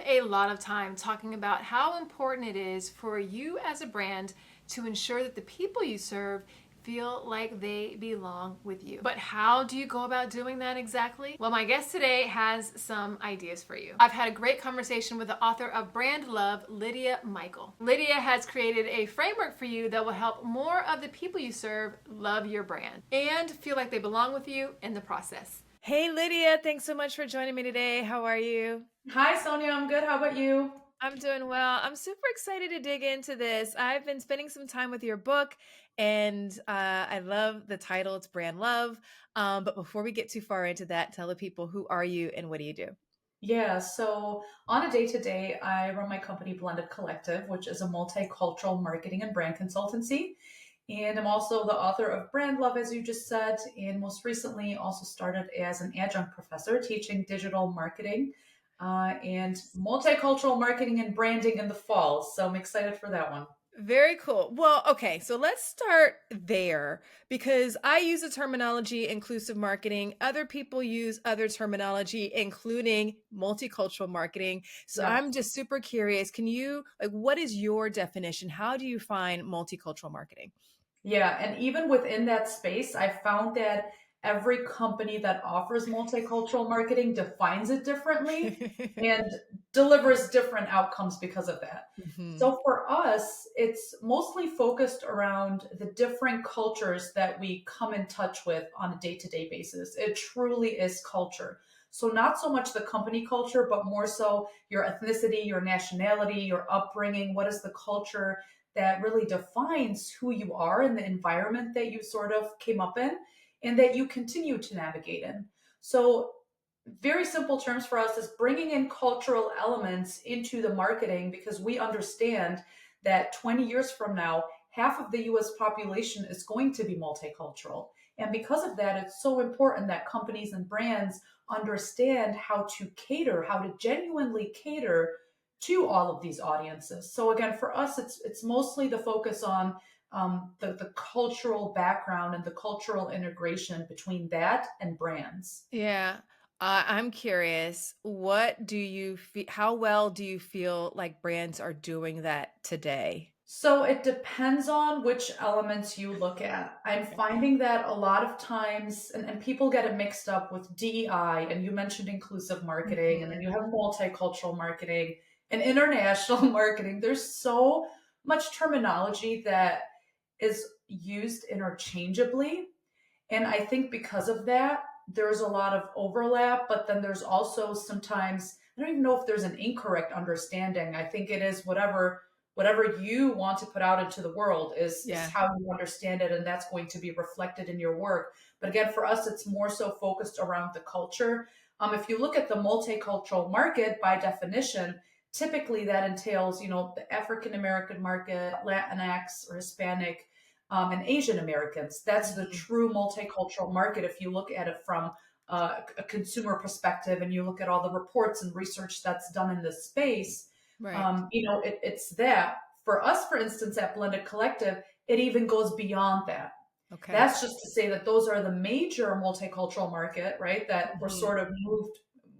a lot of time talking about how important it is for you as a brand to ensure that the people you serve feel like they belong with you. But how do you go about doing that exactly? Well, my guest today has some ideas for you. I've had a great conversation with the author of Brand Love, Lydia Michael. Lydia has created a framework for you that will help more of the people you serve love your brand and feel like they belong with you in the process. Hey, Lydia, thanks so much for joining me today. How are you? Hi, Sonia. I'm good. How about you? I'm doing well. I'm super excited to dig into this. I've been spending some time with your book, and I love the title. It's Brand Love. But before we get too far into that, tell the people, who are you and what do you do? Yeah, so on a day to day, I run my company Blended Collective, which is a multicultural marketing and brand consultancy. And I'm also the author of Brand Love, as you just said, and most recently also started as an adjunct professor teaching digital marketing and multicultural marketing and branding in the fall. So I'm excited for that one. Very cool. Well, okay, so let's start there because I use the terminology inclusive marketing. Other people use other terminology, including multicultural marketing. So Yeah. I'm just super curious. Can you, like, what is your definition? How do you find multicultural marketing? Yeah, and even within that space, I found that every company that offers multicultural marketing defines it differently and delivers different outcomes because of that. Mhm. So for us, it's mostly focused around the different cultures that we come in touch with on a day-to-day basis. It truly is culture. So not so much the company culture, but more so your ethnicity, your nationality, your upbringing. What is the culture that really defines who you are and the environment that you sort of came up in and that you continue to navigate in. So, very simple terms for us is bringing in cultural elements into the marketing because we understand that 20 years from now, half of the US population is going to be multicultural. And because of that, it's so important that companies and brands understand how to cater, how to genuinely cater to all of these audiences. So again, for us, it's mostly the focus on the cultural background and the cultural integration between that and brands. Yeah. I'm curious, what do you feel, how well do you feel like brands are doing that today? So it depends on which elements you look at. I'm finding that a lot of times, and people get it mixed up with DEI, and you mentioned inclusive marketing, and then you have Mhm. multicultural marketing and international marketing. There's so much terminology that is used interchangeably. And I think because of that, there's a lot of overlap, but then there's also sometimes, I don't even know if there's an incorrect understanding. I think it is whatever you want to put out into the world is Yeah. how you understand it, and that's going to be reflected in your work. But again, for us, it's more so focused around the culture. If you look at the multicultural market, by definition, typically that entails, the African American market, Latinx or Hispanic, and Asian Americans. That's the Mhm. true multicultural market if you look at it from a consumer perspective and you look at all the reports and research that's done in this space. Right. It's that. For us, for instance, at Blended Collective, it even goes beyond that. Okay. That's just to say that those are the major multicultural market, right? That we're Mhm. sort of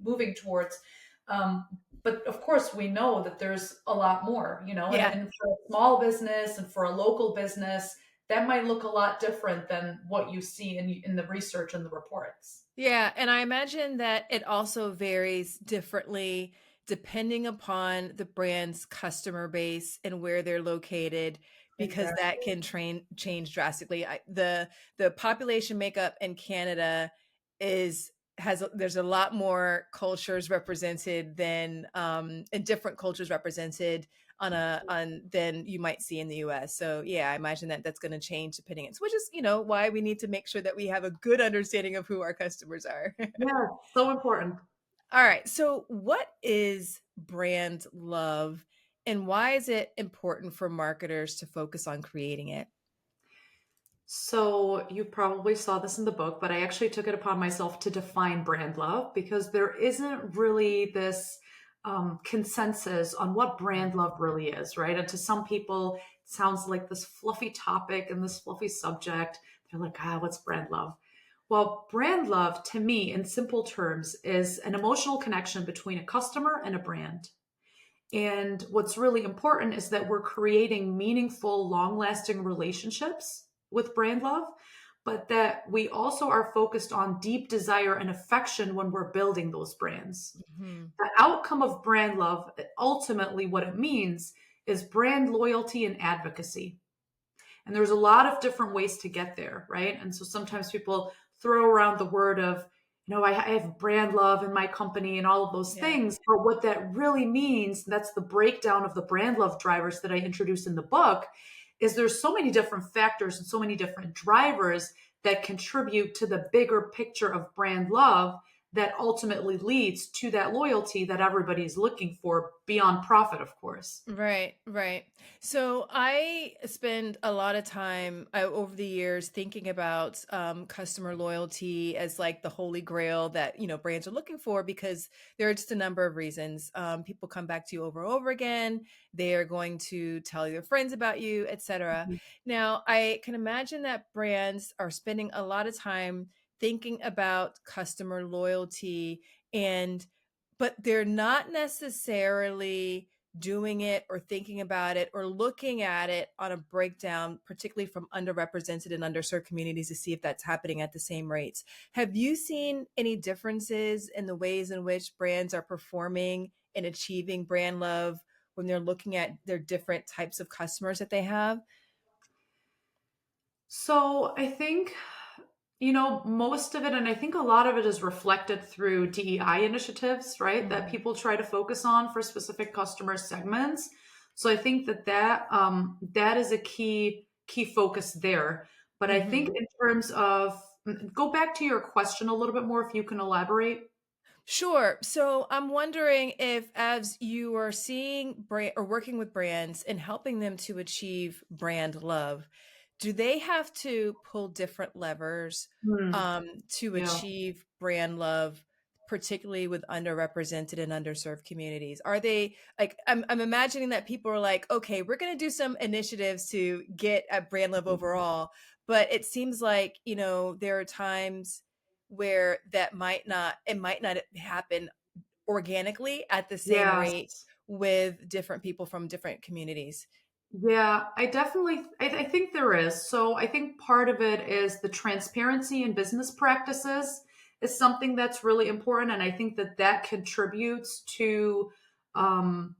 moving towards. Um, but of course, we know that there's a lot more, Yeah. and for a small business and for a local business, that might look a lot different than what you see in the research and the reports. Yeah, and I imagine that it also varies differently depending upon the brand's customer base and where they're located because that Exactly. can change drastically. The population makeup in Canada is has there's a lot more cultures represented than and different cultures represented on than you might see in the US. So yeah, I imagine that that's going to change depending on, which is, why we need to make sure that we have a good understanding of who our customers are. Yeah, so important. All right. So what is brand love and why is it important for marketers to focus on creating it? So you probably saw this in the book, but I actually took it upon myself to define brand love because there isn't really this consensus on what brand love really is, right? And to some people, it sounds like this fluffy topic and this fluffy subject. They're like, what's brand love? Well, brand love to me, in simple terms, is an emotional connection between a customer and a brand. And what's really important is that we're creating meaningful, long lasting relationships with brand love, but that we also are focused on deep desire and affection when we're building those brands. Hmm. The outcome of brand love, ultimately, what it means is brand loyalty and advocacy. And there's a lot of different ways to get there, right? And so sometimes people throw around the word of, I have brand love in my company and all of those Yeah. things. But what that really means, that's the breakdown of the brand love drivers that I introduced in the book, is there's so many different factors and so many different drivers that contribute to the bigger picture of brand love that ultimately leads to that loyalty that everybody's looking for beyond profit, of course. Right, right. So I spend a lot of time over the years thinking about customer loyalty as like the holy grail that brands are looking for, because there are just a number of reasons. People come back to you over and over again. They are going to tell their friends about you, etc. Mhm. Now, I can imagine that brands are spending a lot of time thinking about customer loyalty, and but they're not necessarily doing it or thinking about it or looking at it on a breakdown, particularly from underrepresented and underserved communities, to see if that's happening at the same rates. Have you seen any differences in the ways in which brands are performing and achieving brand love when they're looking at their different types of customers that they have? So I think, most of it, and I think a lot of it is reflected through DEI initiatives, right? That Mhm. people try to focus on for specific customer segments. So I think that is a key focus there. But I think Mhm. in terms of, go back to your question a little bit more, if you can elaborate. Sure. So I'm wondering if, as you are seeing brand or working with brands and helping them to achieve brand love, do they have to pull different levers Hmm. to Yeah. achieve brand love, particularly with underrepresented and underserved communities? Are they like, I'm imagining that people are like, okay, we're going to do some initiatives to get at brand love overall, but it seems like, there are times where it might not happen organically at the same Yes. rate with different people from different communities. Yeah, I think there is. So I think part of it is the transparency in business practices is something that's really important. And I think that contributes to um,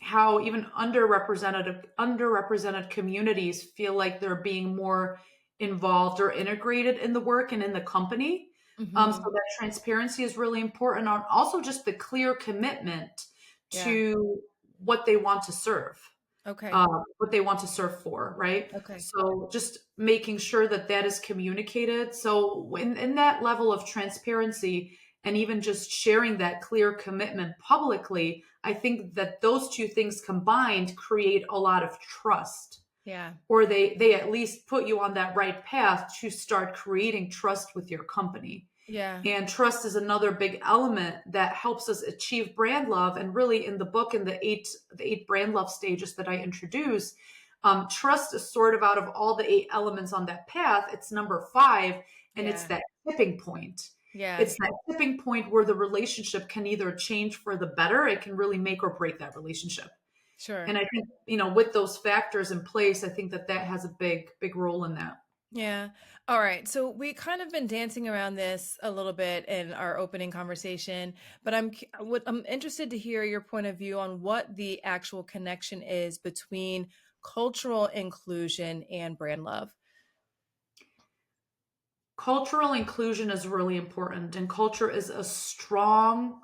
how even underrepresented communities feel like they're being more involved or integrated in the work and in the company. So Hmm. that transparency is really important. And also just the clear commitment Yeah. to what they want to serve, Okay. what they want to serve for, right? Okay. So just making sure that is communicated. So in that level of transparency and even just sharing that clear commitment publicly, I think that those two things combined create a lot of trust, Yeah. or they at least put you on that right path to start creating trust with your company. Yeah. And trust is another big element that helps us achieve brand love. And really, in the book, in the eight brand love stages that I introduce, trust is sort of out of all the eight elements on that path. It's number five, and it's Yeah. that tipping point. Yeah. It's that tipping point where the relationship can either change for the better, it can really make or break that relationship. And Sure. I think, with those factors in place, I think that has a big role in that. Yeah. All right. So we kind of been dancing around this a little bit in our opening conversation, but I'm interested to hear your point of view on what the actual connection is between cultural inclusion and brand love. Cultural inclusion is really important, and culture is a strong,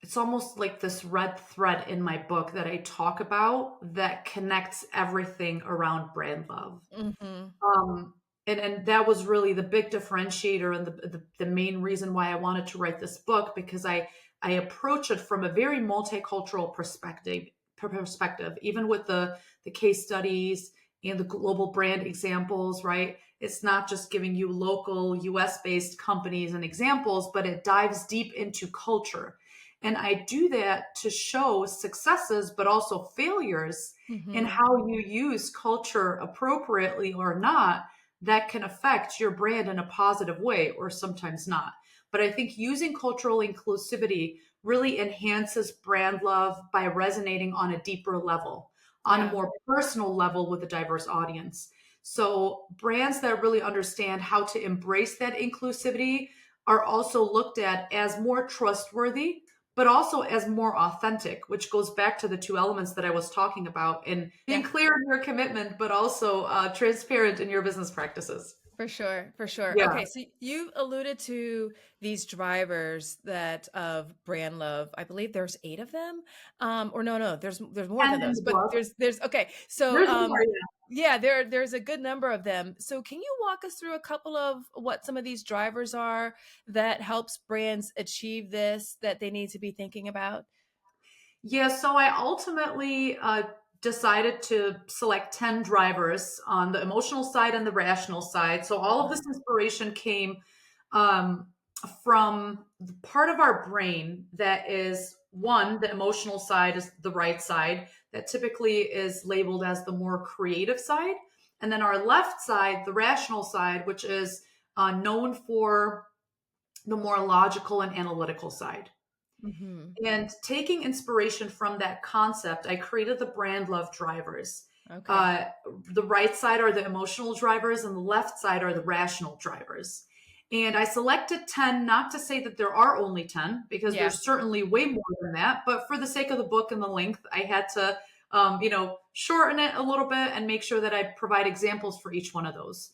it's almost like this red thread in my book that I talk about that connects everything around brand love. Hmm. And that was really the big differentiator and the main reason why I wanted to write this book, because I approach it from a very multicultural perspective, even with the case studies and the global brand examples, right? It's not just giving you local US based companies and examples, but it dives deep into culture. And I do that to show successes, but also failures, and Hmm. how you use culture appropriately or not that can affect your brand in a positive way, or sometimes not. But I think using cultural inclusivity really enhances brand love by resonating on a deeper level, on a Yeah. more personal level with a diverse audience. So brands that really understand how to embrace that inclusivity are also looked at as more trustworthy, but also as more authentic, which goes back to the two elements that I was talking about in being Yeah. clear in your commitment, but also transparent in your business practices. For sure, for sure. Yeah. Okay, so you alluded to these drivers that of brand love. I believe there's 8 of them. Or no, there's more than And in those. the But book, there's okay. So there's more. yeah, there's a good number of them. So can you walk us through a couple of what some of these drivers are that helps brands achieve this that they need to be thinking about? Yeah, so I ultimately decided to select 10 drivers on the emotional side and the rational side. So all of this inspiration came um, from the part of our brain that is one, the emotional side is the right side, that typically is labeled as the more creative side. And then our left side, the rational side, which is known for the more logical and analytical side. Hmm. And taking inspiration from that concept, I created the brand love drivers. Okay. Uh, the right side are the emotional drivers, and the left side are the rational drivers. And I selected 10, not to say that there are only 10, because Yeah. there's certainly way more than that. But for the sake of the book and the length, I had to, shorten it a little bit and make sure that I provide examples for each one of those.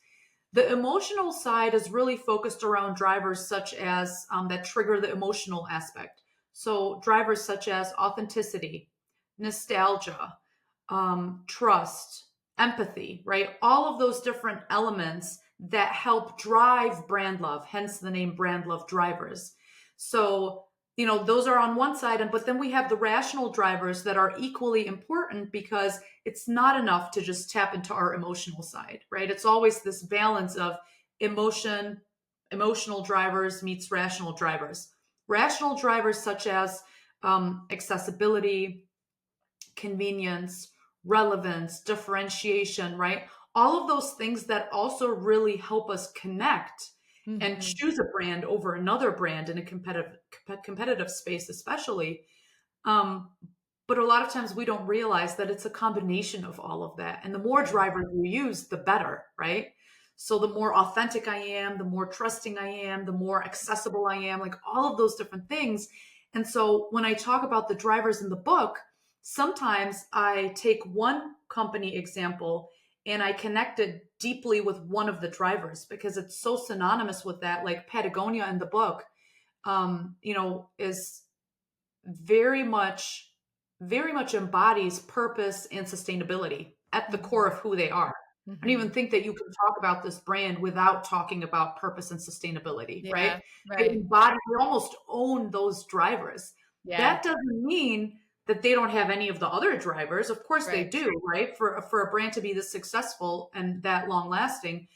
The emotional side is really focused around drivers such as that trigger the emotional aspect. So, drivers such as authenticity, nostalgia, trust, empathy, right? All of those different elements that help drive brand love, hence the name brand love drivers. So, those are on one side, but then we have the rational drivers that are equally important because it's not enough to just tap into our emotional side, right? It's always this balance of emotion, emotional drivers meets rational drivers. Rational drivers such as accessibility, convenience, relevance, differentiation, right? All of those things that also really help us connect and Hmm. choose a brand over another brand in a competitive space, especially. Um, but a lot of times we don't realize that it's a combination of all of that. And the more Yeah. drivers you use, the better, right? So the more authentic I am, the more trusting I am, the more accessible I am, like all of those different things. And so when I talk about the drivers in the book, sometimes I take one company example and I connect it deeply with one of the drivers because it's so synonymous with that. Like Patagonia in the book, is very much very much embodies purpose and sustainability at the core Hmm. of who they are. I don't even Hmm. think that you can talk about this brand without talking about purpose and sustainability, right? Yeah. They Right. embody, they almost own those drivers. Yeah. That doesn't mean that they don't have any of the other drivers. Of course they Right. do, right? For a brand to be this successful and that long lasting.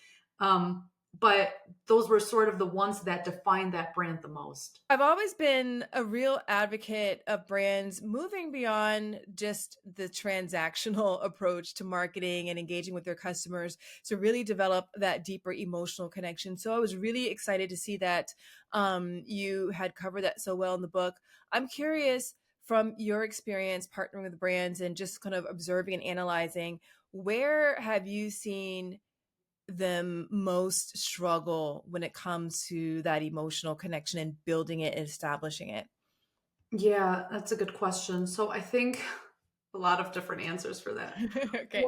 But those were sort of the ones that define that brand the most. I've always been a real advocate of brands moving beyond just the transactional approach to marketing and engaging with their customers to really develop that deeper emotional connection. So I was really excited to see that you had covered that so well in the book. I'm curious from your experience partnering with brands and just kind of observing and analyzing, where have you seen them most struggle when it comes to that emotional connection and building it and establishing it? Yeah, that's a good question. So I think a lot of different answers for that. Okay.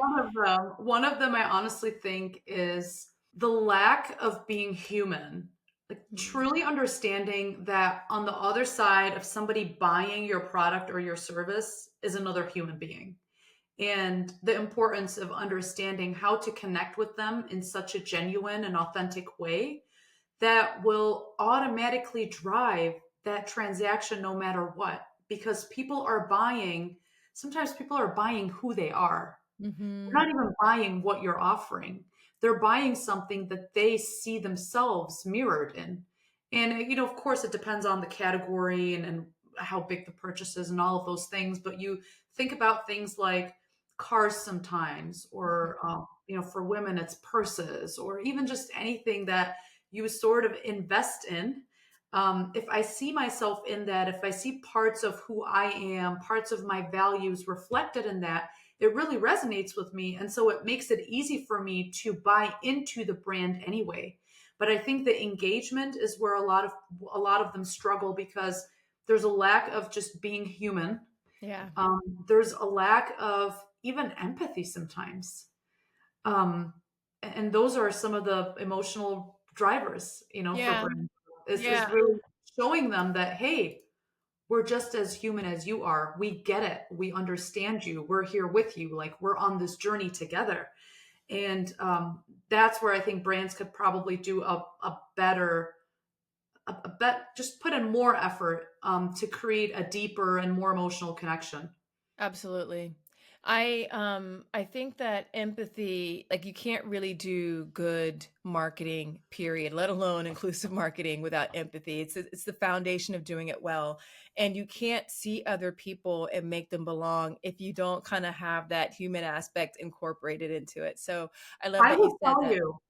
One of them I honestly think is the lack of being human. Like Mm. truly understanding that on the other side of somebody buying your product or your service is another human being. And the importance of understanding how to connect with them in such a genuine and authentic way that will automatically drive that transaction no matter what, because people are buying, sometimes people are buying who they are. They're Mhm. not even buying what you're offering. They're buying something that they see themselves mirrored in. And of course it depends on the category and how big the purchase is and all of those things, but you think about things like cars sometimes, or Mhm. for women it's purses, or even just anything that you sort of invest in. if I see myself in that, if I see parts of who I am, parts of my values reflected in that, it really resonates with me. And so it makes it easy for me to buy into the brand anyway. But I think the engagement is where a lot of them struggle because there's a lack of just being human. Yeah. There's a lack of even empathy sometimes. Um, and those are some of the emotional drivers, for Yeah. brands is Yeah. really showing them that, hey, we're just as human as you are. We get it. We understand you. We're here with you. Like we're on this journey together. And that's where I think brands could probably do a better, just put in more effort to create a deeper and more emotional connection. Absolutely. I think that empathy, like you can't really do good marketing, period, let alone inclusive marketing without empathy. It's the foundation of doing it well. And you can't see other people and make them belong if you don't kind of have that human aspect incorporated into it. So I love I that you will said tell that. you.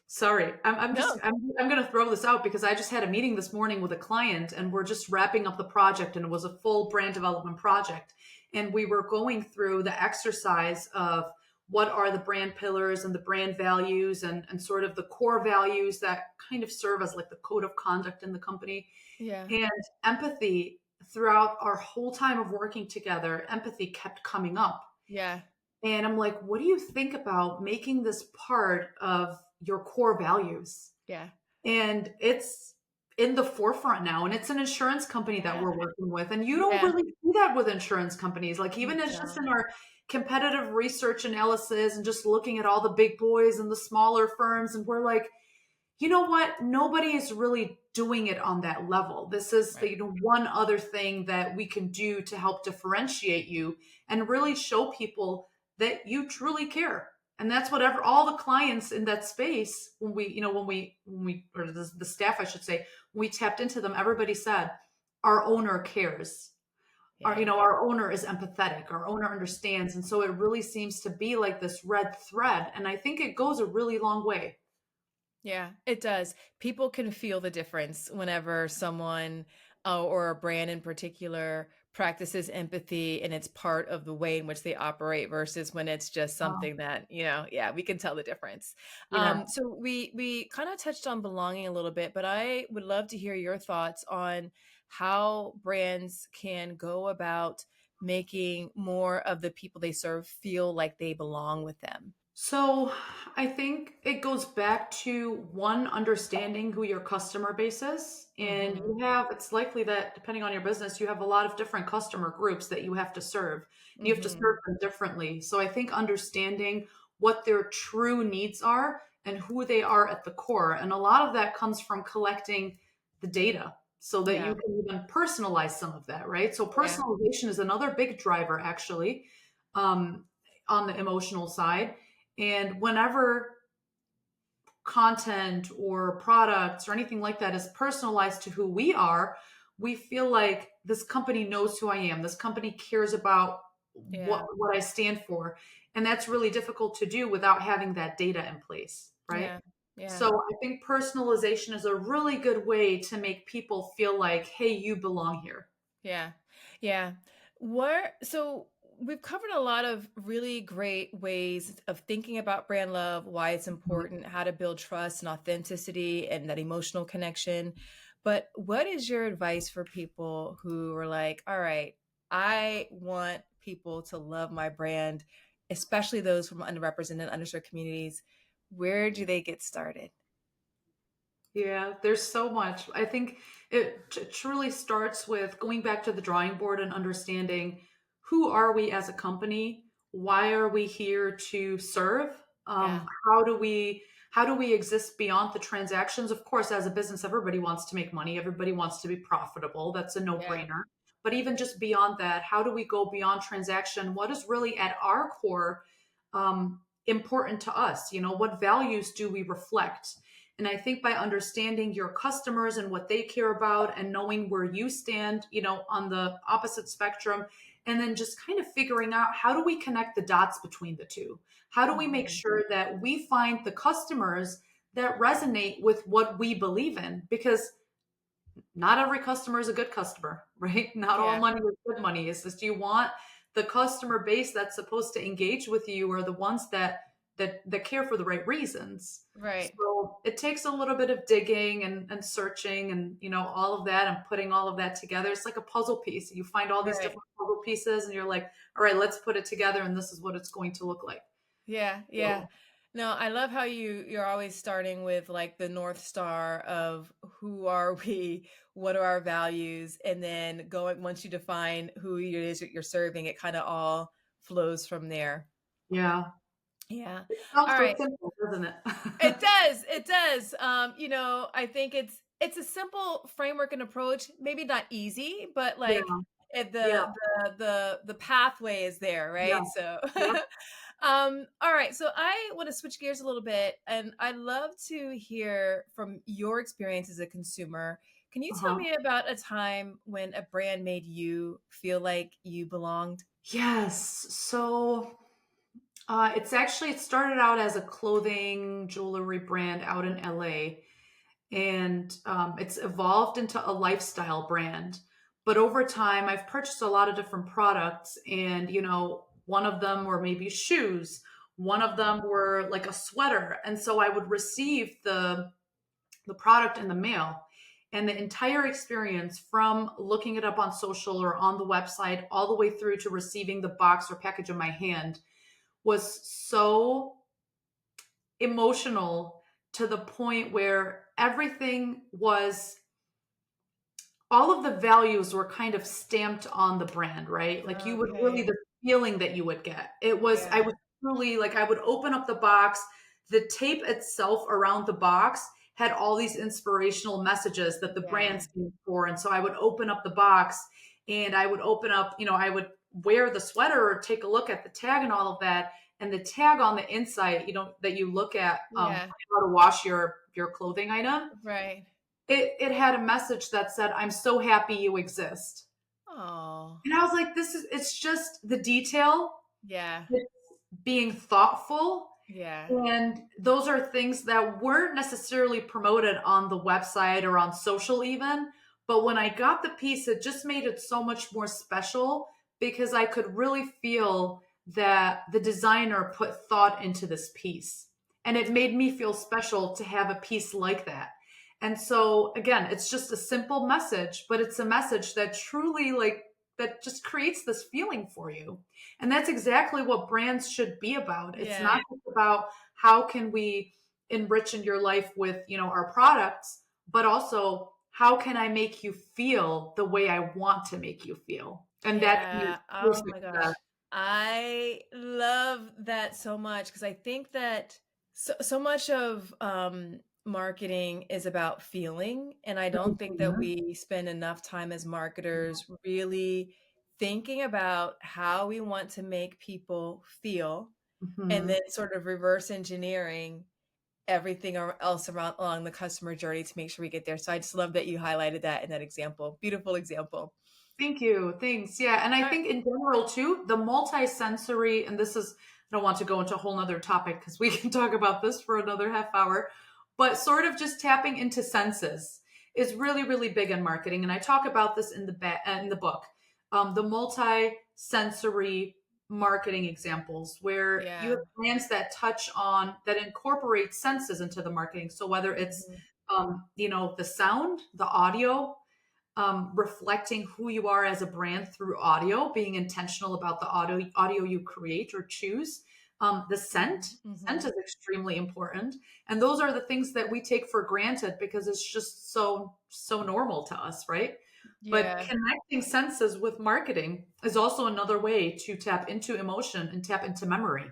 Sorry, I'm just No. I'm going to throw this out because I just had a meeting this morning with a client and we're just wrapping up the project and it was a full brand development project and we were going through the exercise of what are the brand pillars and the brand values and sort of the core values that kind of serve as like the code of conduct in the company Yeah. and empathy throughout our whole time of working together. Empathy kept coming up Yeah. and I'm like, what do you think about making this part of your core values? Yeah. And it's in the forefront now. And it's an insurance company that Yeah. we're working with. And you don't Yeah. really see that with insurance companies. Like, You even it's just in don't. our competitive research analysis and just looking at all the big boys and the smaller firms. And we're like, you know what? Nobody is really doing it on that level. This is Right. one other thing that we can do to help differentiate you and really show people that you truly care. And that's whatever all the clients in that space, when we, or the staff, I should say, when we tapped into them, everybody said, our owner cares. Our, Yeah. our owner is empathetic. Our owner understands. And so it really seems to be like this red thread. And I think it goes a really long way. Yeah, it does. People can feel the difference whenever someone or a brand in particular practices empathy and it's part of the way in which they operate versus when it's just Um, something that, yeah, we can tell the difference. yeah. So we kind of touched on belonging a little bit, but I would love to hear your thoughts on how brands can go about making more of the people they serve feel like they belong with them. So I think it goes back to one, understanding who your customer base is. And Hmm. it's likely that depending on your business, you have a lot of different customer groups that you have to serve. And you have to Hmm. serve them differently. So I think understanding what their true needs are and who they are at the core. And a lot of that comes from collecting the data so that you Yeah, can even personalize some of that, right? So yeah, personalization is another big driver, actually, um, on the emotional side. And whenever content or products or anything like that is personalized to who we are, we feel like this company knows who I am. This company cares about what yeah, what I stand for. And that's really difficult to do without having that data in place, right? yeah, yeah. So I think personalization is a really good way to make people feel like, hey, you belong here. Yeah. Yeah. So we've covered a lot of really great ways of thinking about brand love, why it's Mhm. important, how to build trust and authenticity and that emotional connection. But what is your advice for people who are like, all right, I want people to love my brand, especially those from underrepresented, underserved communities. Where do they get started? Yeah, there's so much. I think it truly starts with going back to the drawing board and understanding who are we as a company? Why are we here to serve? Yeah. How do we exist beyond the transactions? Of course, as a business, everybody wants to make money. Everybody wants to be profitable. That's a Yeah. no-brainer. But even just beyond that, how do we go beyond transaction? What is really at our core important to us? What values do we reflect? And I think by understanding your customers and what they care about and knowing where you stand, on the opposite spectrum, and then just kind of figuring out how do we connect the dots between the two? How do we make Hmm. sure that we find the customers that resonate with what we believe in? Because not every customer is a good customer, right? Not all Yeah. money is good money. It's just you want the customer base that's supposed to engage with you are the ones that care for the right reasons. Right. So it takes a little bit of digging and searching and all of that and putting all of that together. It's like a puzzle piece. You find all these Right. different puzzle pieces and you're like, all right, let's put it together and this is what it's going to look like. Yeah, yeah. So, No, I love how you're always starting with like the North Star of who are we, what are our values, and then going once you define who it is that you're serving, it kind of all flows from there. yeah. Yeah. It sounds All so right. simple, doesn't it? It does. It does. I think it's a simple framework and approach. Maybe not easy, but Yeah, like yeah, the pathway is there, yeah. right? So, Yep. all right. So I want to switch gears a little bit, and I'd love to hear from your experience as a consumer. Can you tell Uh-huh. me about a time when a brand made you feel like you belonged? Yes. So it started out as a clothing jewelry brand out in LA, and it's evolved into a lifestyle brand. But over time, I've purchased a lot of different products, and one of them were maybe shoes, one of them were like a sweater, and so I would receive the product in the mail. And the entire experience from looking it up on social or on the website all the way through to receiving the box or package in my hand was so emotional to the point where everything was all of the values were kind of stamped on the brand, right? Like you would really Okay. the feeling that you would get. I Yeah. was truly like I would open up the box, the tape itself around the box had all these inspirational messages that the brand Yeah. stands for. And so I would open up the box and I would open up, I would wear the sweater or take a look at the tag and all of that. And the tag on the inside, that you look at Yeah. how to wash your clothing item, Right. it had a message that said, "I'm so happy you exist." Oh. And I was like, it's just the detail, Yeah. it's being thoughtful. Yeah. And those are things that weren't necessarily promoted on the website or on social, even. But when I got the piece, it just made it so much more special because I could really feel that the designer put thought into this piece. And it made me feel special to have a piece like that. And so, again, it's just a simple message, but it's a message that truly, that just creates this feeling for you. And that's exactly what brands should be about. It's Yeah. not just about how can we enrich in your life with, our products, but also how can I make you feel the way I want to make you feel? And that to me is Yeah. true Oh my success. gosh. I love that so much because I think that so much of marketing is about feeling. And I don't think that Mhm. we spend enough time as marketers really thinking about how we want to make people feel and Mhm. then sort of reverse engineering everything else around along the customer journey to make sure we get there. So I just love that you highlighted that in that example. Beautiful example. Thank you. Thanks. Yeah. And I All right. think in general too, the multi-sensory, and I don't want to go into a whole nother topic because we can talk about this for another half hour, but sort of just tapping into senses is really, really big in marketing. And I talk about this in the book, the multi-sensory marketing examples where you have Yeah. brands that incorporate senses into the marketing. So whether it's, Mhm. the sound, the audio, reflecting who you are as a brand through audio, being intentional about the audio you create or choose. The scent Mhm. is extremely important, and those are the things that we take for granted because it's just so normal to us, right? But Yeah. connecting senses with marketing is also another way to tap into emotion and tap into memory.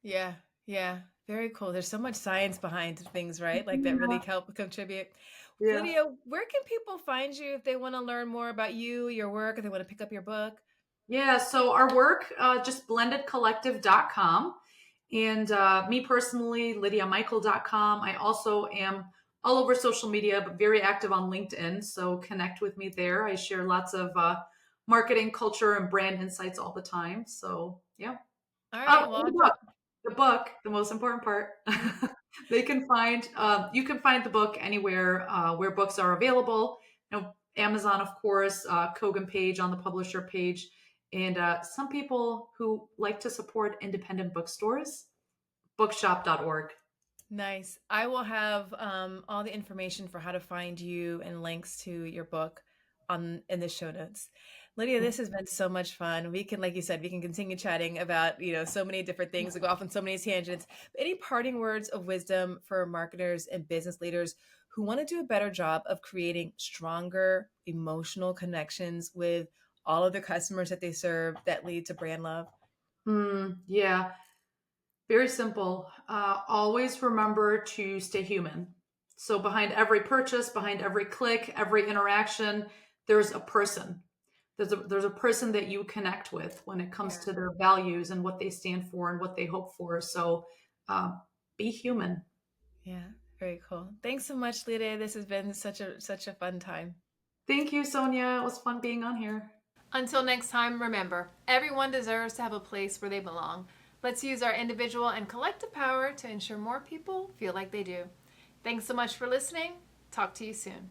Yeah. Yeah. Very cool. There's so much science behind things, right? Like that really Yeah, help contribute. yeah. Lydia, where can people find you if they want to learn more about you, your work, if they want to pick up your book? Yeah, so our work, just blendedcollective.com. And me personally, lydiamichael.com. I also am all over social media, but very active on LinkedIn. So connect with me there. I share lots of marketing, culture, and brand insights all the time. So, yeah. All right. Oh, Well, and I'll drop. the book, the most important part. You can find the book anywhere where books are available. Amazon, of course, Kogan page on the publisher page, and some people who like to support independent bookstores, bookshop.org. Nice. I will have all the information for how to find you and links to your book on in the show notes. Lydia, this has been so much fun. We can, like you said, we can continue chatting about, so many different things and go off on so many tangents. But any parting words of wisdom for marketers and business leaders who want to do a better job of creating stronger emotional connections with all of the customers that they serve that lead to brand love? Yeah, very simple. Always remember to stay human. So behind every purchase, behind every click, every interaction, there's a person. There's a person that you connect with when it comes Yeah. to their values and what they stand for and what they hope for. So be human. Yeah, very cool. Thanks so much, Lydia. This has been such a fun time. Thank you, Sonia. It was fun being on here. Until next time, remember, everyone deserves to have a place where they belong. Let's use our individual and collective power to ensure more people feel like they do. Thanks so much for listening. Talk to you soon.